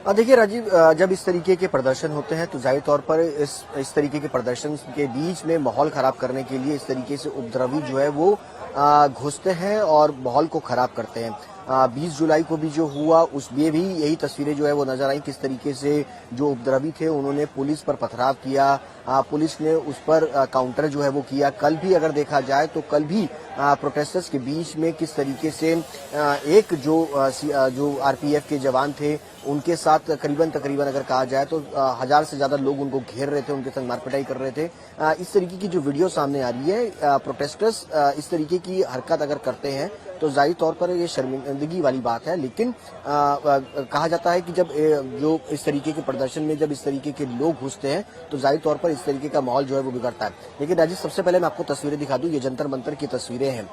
देखिए राजीव, जब इस तरीके के प्रदर्शन होते हैं तो जाहिर तौर पर इस तरीके के प्रदर्शन के बीच में माहौल खराब करने के लिए इस तरीके से उपद्रवी जो है वो घुसते हैं और माहौल को खराब करते हैं। 20 जुलाई को भी जो हुआ उसमें भी यही तस्वीरें जो है वो नजर आई, किस तरीके से जो उपद्रवी थे उन्होंने पुलिस पर पथराव किया, पुलिस ने उस पर काउंटर जो है वो किया। कल भी अगर देखा जाए तो कल भी प्रोटेस्टर्स के बीच में किस तरीके से एक जो आरपीएफ के जवान थे उनके साथ तकरीबन अगर कहा जाए तो 1000 से ज्यादा लोग उनको घेर रहे थे, उनके संग मारपिटाई कर रहे थे। इस तरीके की जो वीडियो सामने आ रही है, प्रोटेस्टर्स इस तरीके की हरकत अगर करते हैं तो जाहिर तौर पर ये शर्मिंदगी वाली बात है। लेकिन कहा जाता है कि जब जो इस तरीके के प्रदर्शन में जब इस तरीके के लोग घुसते हैं तो जाहिर तौर पर इस तरीके का माहौल जो है वो बिगड़ता है। लेकिन राजीव, सबसे पहले मैं आपको तस्वीरें दिखा दूं, ये जंतर मंतर की तस्वीरें हैं।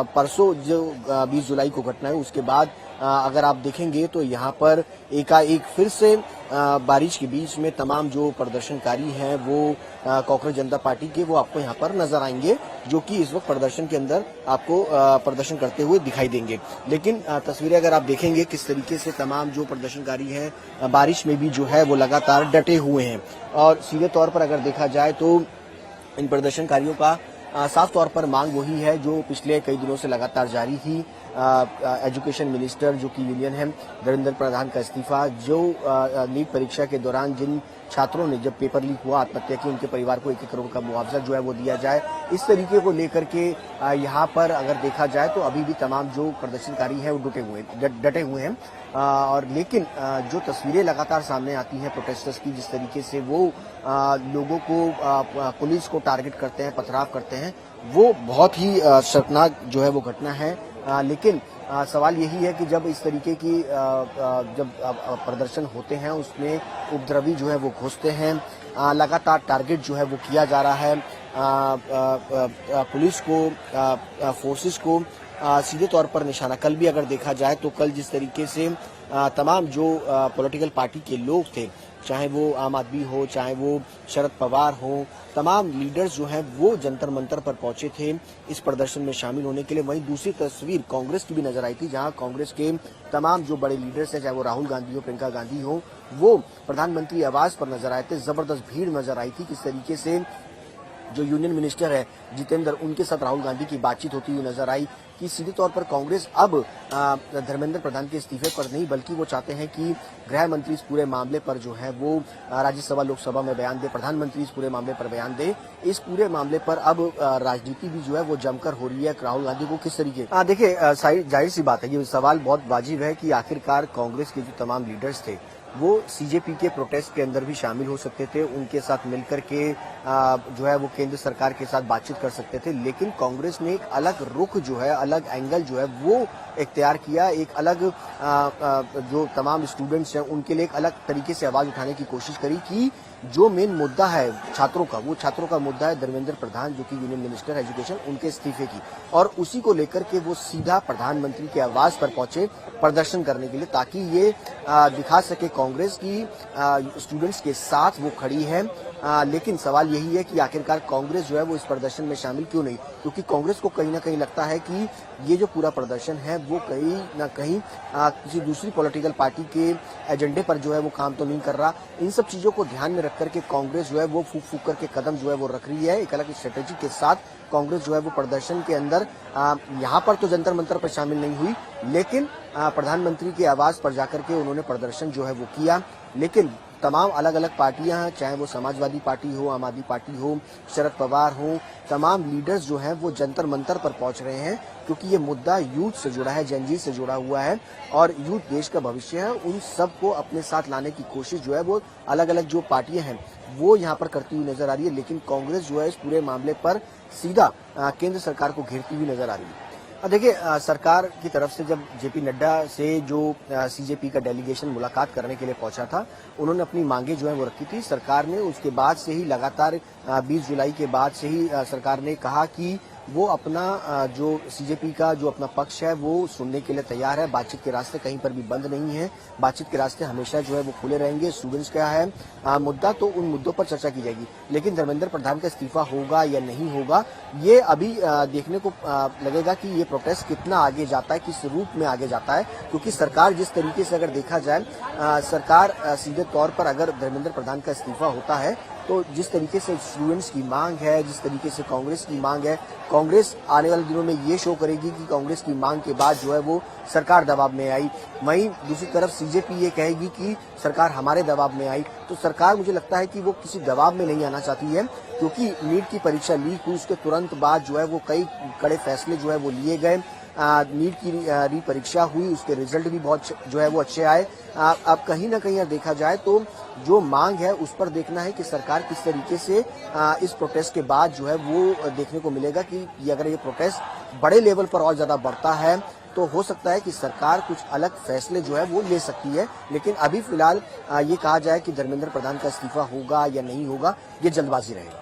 परसों जो 20 जुलाई को घटना है उसके बाद अगर आप देखेंगे तो यहाँ पर एकाएक फिर से बारिश के बीच में तमाम जो प्रदर्शनकारी हैं वो कॉकरोच जनता पार्टी के वो आपको यहाँ पर नजर आएंगे, जो कि इस वक्त प्रदर्शन के अंदर आपको प्रदर्शन करते हुए दिखाई देंगे। लेकिन तस्वीरें अगर आप देखेंगे किस तरीके से तमाम जो प्रदर्शनकारी हैं बारिश में भी जो है वो लगातार डटे हुए हैं। और सीधे तौर पर अगर देखा जाए तो इन प्रदर्शनकारियों का साफ तौर पर मांग वही है जो पिछले कई दिनों से लगातार जारी थी। एजुकेशन मिनिस्टर जो कि यूनियन है, धर्मेंद्र प्रधान का इस्तीफा, जो नीट परीक्षा के दौरान जिन छात्रों ने जब पेपर लीक हुआ आत्महत्या की उनके परिवार को 1-1 करोड़ का मुआवजा जो है वो दिया जाए, इस तरीके को लेकर के यहाँ पर अगर देखा जाए तो अभी भी तमाम जो प्रदर्शनकारी हैं वो डटे हुए हैं। और लेकिन जो तस्वीरें लगातार सामने आती हैं प्रोटेस्टर्स की, जिस तरीके से वो लोगों को पुलिस को टारगेट करते हैं, पथराव करते हैं, वो बहुत ही शर्मनाक जो है वो घटना है। लेकिन सवाल यही है कि जब इस तरीके की जब प्रदर्शन होते हैं उसमें उपद्रवी जो है वो घुसते हैं, लगातार टारगेट जो है वो किया जा रहा है पुलिस को, फोर्सेस को सीधे तौर पर निशाना। कल भी अगर देखा जाए तो कल जिस तरीके से तमाम जो पॉलिटिकल पार्टी के लोग थे, चाहे वो आम आदमी हो, चाहे वो शरद पवार हो, तमाम लीडर्स जो हैं वो जंतर मंतर पर पहुंचे थे इस प्रदर्शन में शामिल होने के लिए। वहीं दूसरी तस्वीर कांग्रेस की भी नजर आई थी, जहां कांग्रेस के तमाम जो बड़े लीडर्स हैं, चाहे वो राहुल गांधी हो, प्रियंका गांधी हो, वो प्रधानमंत्री आवास पर नजर आए थे। जबरदस्त भीड़ नजर आई थी, किस तरीके से जो यूनियन मिनिस्टर है जितेंद्र, उनके साथ राहुल गांधी की बातचीत होती हुई नजर आई कि सीधे तौर पर कांग्रेस अब धर्मेंद्र प्रधान के इस्तीफे पर नहीं बल्कि वो चाहते हैं कि गृह मंत्री इस पूरे मामले पर जो है वो राज्यसभा लोकसभा में बयान दे, प्रधानमंत्री इस पूरे मामले पर बयान दे। इस पूरे मामले पर अब राजनीति भी जो है वो जमकर हो रही है राहुल गांधी को किस तरीके। देखिए, जाहिर सी बात है, ये सवाल बहुत वाजिब है कि आखिरकार कांग्रेस के जो तमाम लीडर्स थे वो सीजेपी के प्रोटेस्ट के अंदर भी शामिल हो सकते थे, उनके साथ मिलकर के जो है वो केंद्र सरकार के साथ बातचीत कर सकते थे। लेकिन कांग्रेस ने एक अलग रुख जो है, अलग एंगल जो है वो इख्तियार किया, एक अलग जो तमाम स्टूडेंट्स हैं उनके लिए एक अलग तरीके से आवाज उठाने की कोशिश करी कि जो मेन मुद्दा है छात्रों का, वो छात्रों का मुद्दा है धर्मेंद्र प्रधान जो कि यूनियन मिनिस्टर एजुकेशन, उनके इस्तीफे की। और उसी को लेकर के वो सीधा प्रधानमंत्री के आवास पर पहुंचे प्रदर्शन करने के लिए, ताकि ये दिखा सके कांग्रेस की स्टूडेंट्स के साथ वो खड़ी है। लेकिन सवाल यही है कि आखिरकार कांग्रेस जो है वो इस प्रदर्शन में शामिल क्यों नहीं, क्योंकि कांग्रेस को कहीं ना कहीं लगता है कि ये जो पूरा प्रदर्शन है वो कहीं ना कहीं किसी दूसरी पॉलिटिकल पार्टी के एजेंडे पर जो है वो काम तो नहीं कर रहा। इन सब चीजों को ध्यान में रख करके कांग्रेस जो है वो फूक फूक करके कदम जो है वो रख रही है। एक अलग स्ट्रेटेजी के साथ कांग्रेस जो है वो प्रदर्शन के अंदर यहाँ पर तो जंतर मंतर पर शामिल नहीं हुई, लेकिन प्रधानमंत्री के आवास पर जाकर के उन्होंने प्रदर्शन जो है वो किया। लेकिन तमाम अलग अलग पार्टियां हैं, चाहे वो समाजवादी पार्टी हो, आम आदमी पार्टी हो, शरद पवार हो, तमाम लीडर्स जो हैं वो जंतर मंतर पर पहुंच रहे हैं, क्योंकि ये मुद्दा यूथ से जुड़ा है, जनजी से जुड़ा हुआ है और यूथ देश का भविष्य है। उन सबको अपने साथ लाने की कोशिश जो है वो अलग अलग जो पार्टियां हैं वो यहाँ पर करती हुई नजर आ रही है। लेकिन कांग्रेस जो है इस पूरे मामले पर सीधा केंद्र सरकार को घेरती हुई नजर आ रही है। देखिए, सरकार की तरफ से जब जेपी नड्डा से जो सीजेपी का डेलीगेशन मुलाकात करने के लिए पहुंचा था, उन्होंने अपनी मांगे जो है वो रखी थी। सरकार ने उसके बाद से ही लगातार 20 जुलाई के बाद से ही सरकार ने कहा कि वो अपना जो सीजेपी का जो अपना पक्ष है वो सुनने के लिए तैयार है। बातचीत के रास्ते कहीं पर भी बंद नहीं है, बातचीत के रास्ते हमेशा जो है वो खुले रहेंगे। स्टूडेंट्स क्या है मुद्दा, तो उन मुद्दों पर चर्चा की जाएगी, लेकिन धर्मेंद्र प्रधान का इस्तीफा होगा या नहीं होगा ये अभी देखने को लगेगा कि ये प्रोटेस्ट कितना आगे जाता है, किस रूप में आगे जाता है। क्योंकि सरकार जिस तरीके से अगर देखा जाए, सरकार सीधे तौर पर अगर धर्मेंद्र प्रधान का इस्तीफा होता है तो जिस तरीके से स्टूडेंट्स की मांग है, जिस तरीके से कांग्रेस की मांग है, कांग्रेस आने वाले दिनों में ये शो करेगी कि कांग्रेस की मांग के बाद जो है वो सरकार दबाव में आई। वहीं दूसरी तरफ सीजेपी ये कहेगी कि सरकार हमारे दबाव में आई। तो सरकार मुझे लगता है कि वो किसी दबाव में नहीं आना चाहती है, क्योंकि नीट की परीक्षा लीक हुई उसके तुरंत बाद जो है वो कई कड़े फैसले जो है वो लिए गए। नीट की री परीक्षा हुई, उसके रिजल्ट भी बहुत जो है वो अच्छे आए। अब कहीं ना कहीं देखा जाए तो जो मांग है उस पर देखना है कि सरकार किस तरीके से इस प्रोटेस्ट के बाद जो है वो देखने को मिलेगा कि अगर ये प्रोटेस्ट बड़े लेवल पर और ज्यादा बढ़ता है तो हो सकता है कि सरकार कुछ अलग फैसले जो है वो ले सकती है। लेकिन अभी फिलहाल ये कहा जाए कि धर्मेंद्र प्रधान का इस्तीफा होगा या नहीं होगा, ये जल्दबाजी रहेगा।